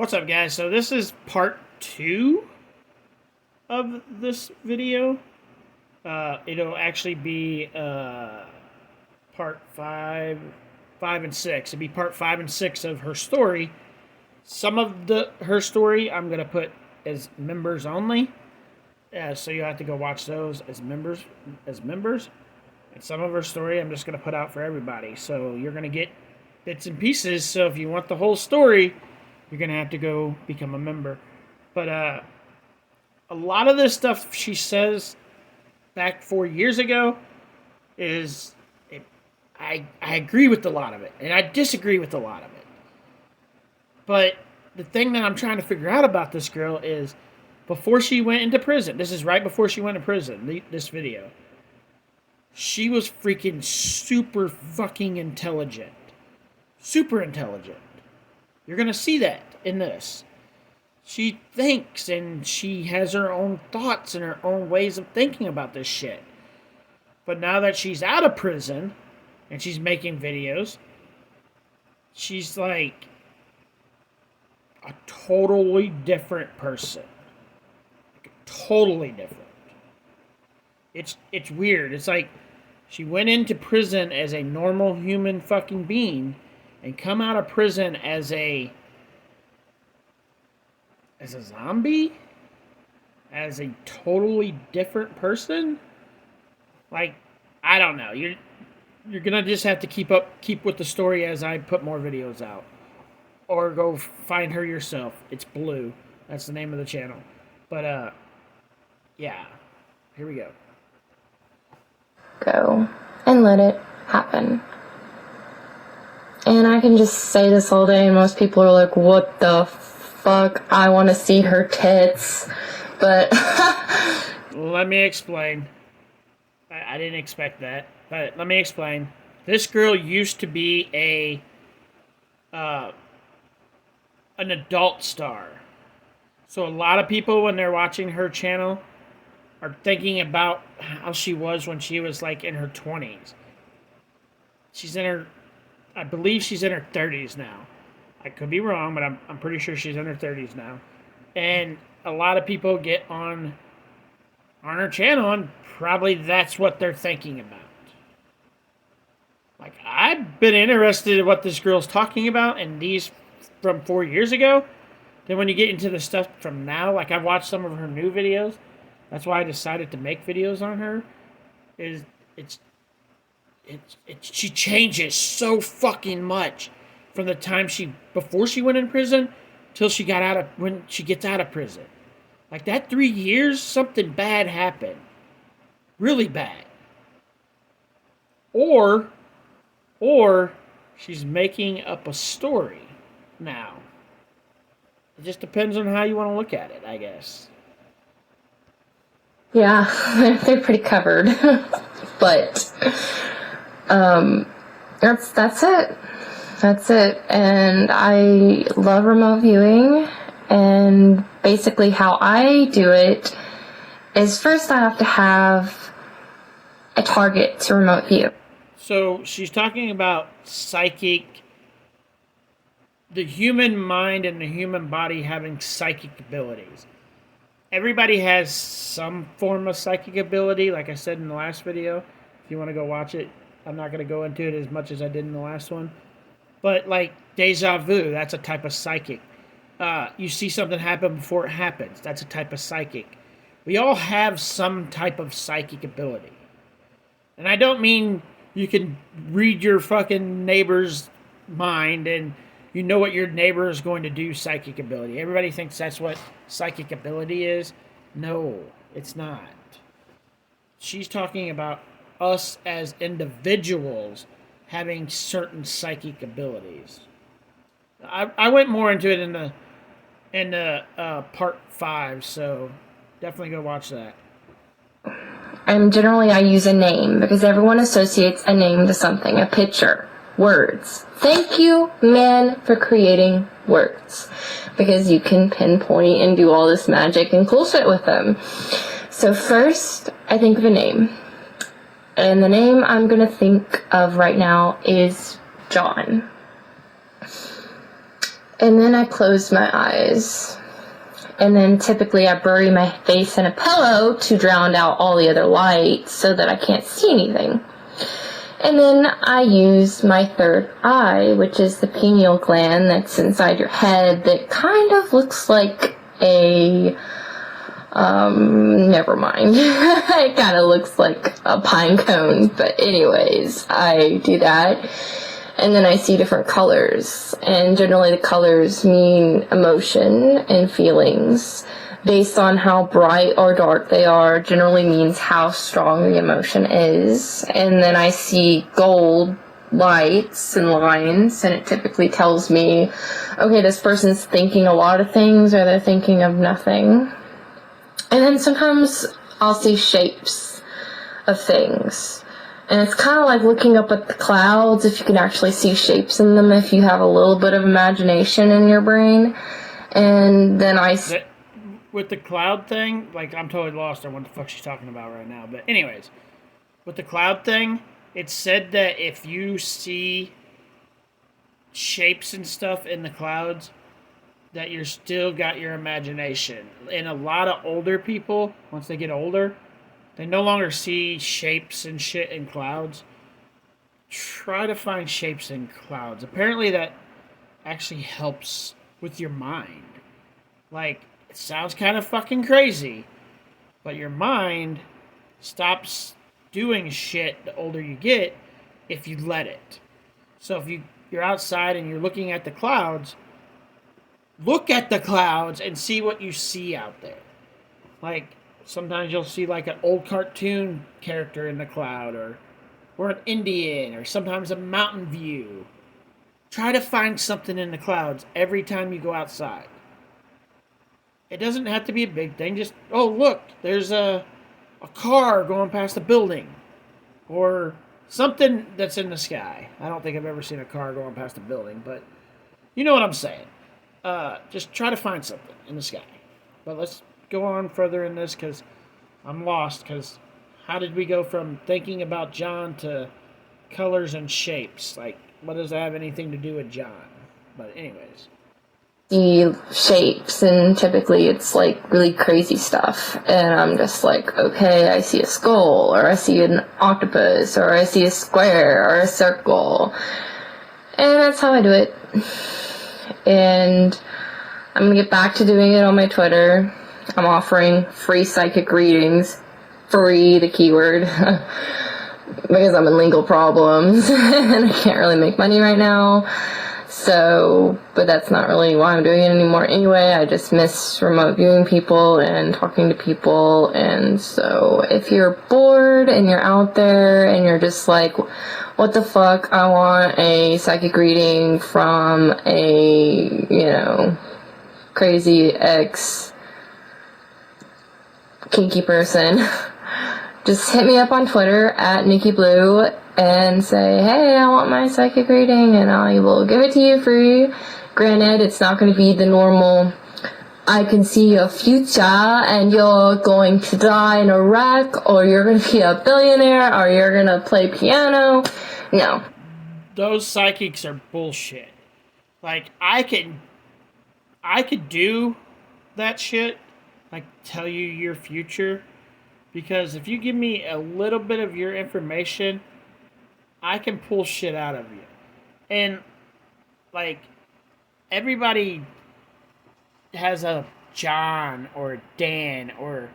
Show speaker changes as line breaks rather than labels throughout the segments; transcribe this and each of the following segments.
What's up, guys? So this is part 2 of this video. It'll actually be part 5 and 6. It'll be part 5 and 6 of her story. Some of her story I'm gonna put as members only, so you'll have to go watch those as members. And some of her story I'm just gonna put out for everybody. So you're gonna get bits and pieces. So if you want the whole story, you're going to have to go become a member. But a lot of this stuff she says back 4 years ago I agree with a lot of it, and I disagree with a lot of it. But the thing that I'm trying to figure out about this girl is before she went into prison, this is right before she went to prison, this video, she was freaking super fucking intelligent. Super intelligent. You're going to see that in this. She thinks and she has her own thoughts and her own ways of thinking about this shit. But now that she's out of prison and she's making videos, she's like a totally different person. Like, totally different. It's weird. It's like she went into prison as a normal human fucking being and come out of prison as a zombie? As a totally different person? Like, I don't know. You're gonna just have to keep with the story as I put more videos out. Or go find her yourself. It's Blue. That's the name of the channel. But yeah. Here we go.
Go and let it happen. And I can just say this all day, and most people are like, what the fuck? I want to see her tits. But
let me explain. I didn't expect that, but let me explain. This girl used to be an adult star. So a lot of people, when they're watching her channel, are thinking about how she was when she was like in her 20s. I believe she's in her 30s now. I could be wrong, but I'm pretty sure she's in her 30s now. And a lot of people get on her channel, and probably that's what they're thinking about. Like, I've been interested in what this girl's talking about, and these from 4 years ago. Then when you get into the stuff from now, like I've watched some of her new videos. That's why I decided to make videos on her. She changes so fucking much from the time before she went in prison till when she gets out of prison. Like that 3 years, something bad happened. Really bad. Or she's making up a story now. It just depends on how you want to look at it, I guess.
yeah, they're pretty covered. But that's it. That's it. And I love remote viewing. And basically how I do it is first I have to have a target to remote view.
So she's talking about the human mind and the human body having psychic abilities. Everybody has some form of psychic ability, like I said in the last video. If you want to go watch it, I'm not going to go into it as much as I did in the last one. But like deja vu, that's a type of psychic. You see something happen before it happens. That's a type of psychic. We all have some type of psychic ability. And I don't mean you can read your fucking neighbor's mind and you know what your neighbor is going to do psychic ability. Everybody thinks that's what psychic ability is. No, it's not. She's talking about us as individuals having certain psychic abilities. I went more into it in the part 5, so definitely go watch that.
And generally I use a name because everyone associates a name to something, a picture, words. Thank you, man, for creating words because you can pinpoint and do all this magic and cool shit with them. So first, I think of a name. And the name I'm going to think of right now is John. And then I close my eyes. And then typically I bury my face in a pillow to drown out all the other light so that I can't see anything. And then I use my third eye, which is the pineal gland that's inside your head that kind of looks like a, never mind. It kind of looks like a pine cone, but anyways, I do that. And then I see different colors, and generally the colors mean emotion and feelings. Based on how bright or dark they are, generally means how strong the emotion is. And then I see gold lights and lines, and it typically tells me, okay, this person's thinking a lot of things, or they're thinking of nothing. And then sometimes I'll see shapes of things. And it's kind of like looking up at the clouds, if you can actually see shapes in them, if you have a little bit of imagination in your brain. And then
with the cloud thing, like, I'm totally lost on what the fuck she's talking about right now. But anyways, with the cloud thing, it's said that if you see shapes and stuff in the clouds, that you're still got your imagination. And a lot of older people, once they get older, they no longer see shapes and shit in clouds. Try to find shapes in clouds. Apparently that actually helps with your mind. Like, it sounds kind of fucking crazy, but your mind stops doing shit the older you get if you let it. So if you're outside and you're looking at the clouds, look at the clouds and see what you see out there. Like, sometimes you'll see like an old cartoon character in the cloud, or an Indian, or sometimes a mountain view. Try to find something in the clouds every time you go outside. It doesn't have to be a big thing. Just, oh, look, there's a car going past a building. Or something that's in the sky. I don't think I've ever seen a car going past a building, but you know what I'm saying. Just try to find something in the sky. But let's go on further in this, because I'm lost. Because how did we go from thinking about John to colors and shapes? Like, what does that have anything to do with John? But anyways.
See shapes, and typically it's like really crazy stuff, and I'm just like, okay, I see a skull, or I see an octopus, or I see a square, or a circle, and that's how I do it. And I'm gonna get back to doing it on my Twitter. I'm offering free psychic readings, free, the keyword, because I'm in legal problems and I can't really make money right now. So, but that's not really why I'm doing it anymore anyway. I just miss remote viewing people and talking to people. And so if you're bored and you're out there and you're just like, what the fuck, I want a psychic reading from a, crazy ex kinky person, just hit me up on Twitter at Nikki Blue and say, hey, I want my psychic reading, and I will give it to you free. Granted, it's not going to be the normal, I can see your future and you're going to die in a wreck, or you're going to be a billionaire, or you're going to play piano. No.
Those psychics are bullshit. Like, I could do that shit, like tell you your future, because if you give me a little bit of your information, I can pull shit out of you. And, like, everybody has a John or a Dan or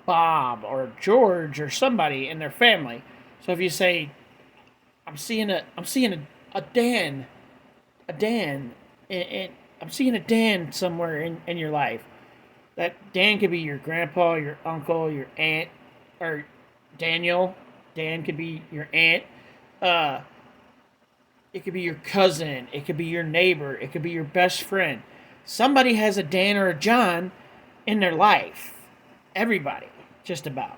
Bob or George or somebody in their family. So if you say, I'm seeing a Dan, and I'm seeing a Dan somewhere in your life. That Dan could be your grandpa, your uncle, your aunt, or Daniel. Dan could be your aunt. It could be your cousin. It could be your neighbor. It could be your best friend. Somebody has a Dan or a John in their life. Everybody, just about.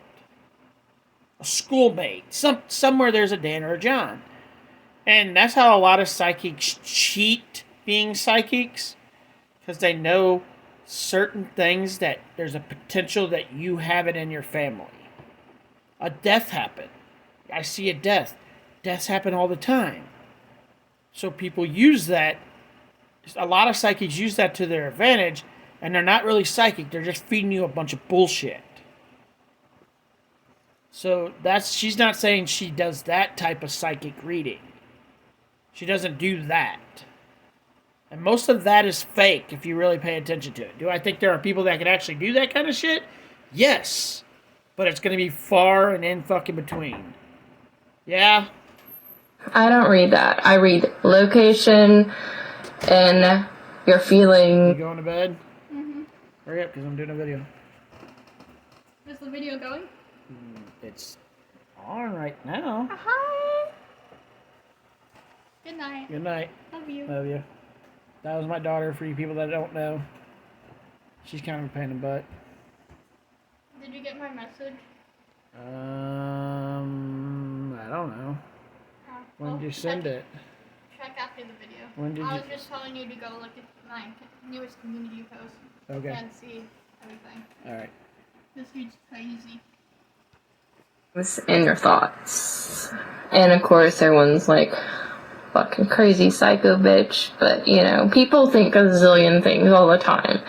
A schoolmate. Somewhere there's a Dan or a John. And that's how a lot of psychics cheat being psychics. Because they know certain things that there's a potential that you have it in your family. A death happened. I see a death. Deaths happen all the time. So people use that A lot of psychics use that to their advantage, and they're not really psychic. They're just feeding you a bunch of bullshit. So she's not saying she does that type of psychic reading. She doesn't do that. And most of that is fake if you really pay attention to it. Do I think there are people that can actually do that kind of shit? Yes. But it's going to be far and in fucking between. Yeah?
I don't read that. I read location and your feeling.
You going to bed?
Mm-hmm.
Hurry up, because I'm doing a video.
Is the video going?
It's on right now.
Hi. Good night.
Good night.
Love you.
Love you. That was my daughter, for you people that don't know. She's kind of a pain in the butt.
Did you get my message?
I don't know. When did you send it?
Check after the video.
When did
I
you?
was just telling you to go look at my newest community post
Okay.
and see everything.
All right.
This dude's crazy.
In your thoughts. And of course, everyone's like, fucking crazy psycho bitch. But, you know, people think a zillion things all the time.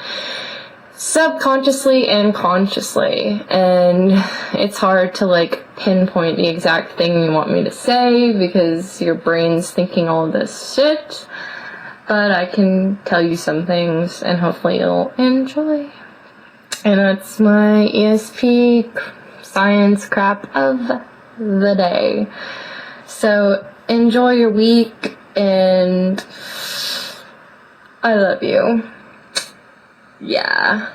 Subconsciously and consciously. And it's hard to, like, pinpoint the exact thing you want me to say because your brain's thinking all this shit. But I can tell you some things and hopefully you'll enjoy. And that's my ESP science crap of the day. So enjoy your week and I love you. Yeah.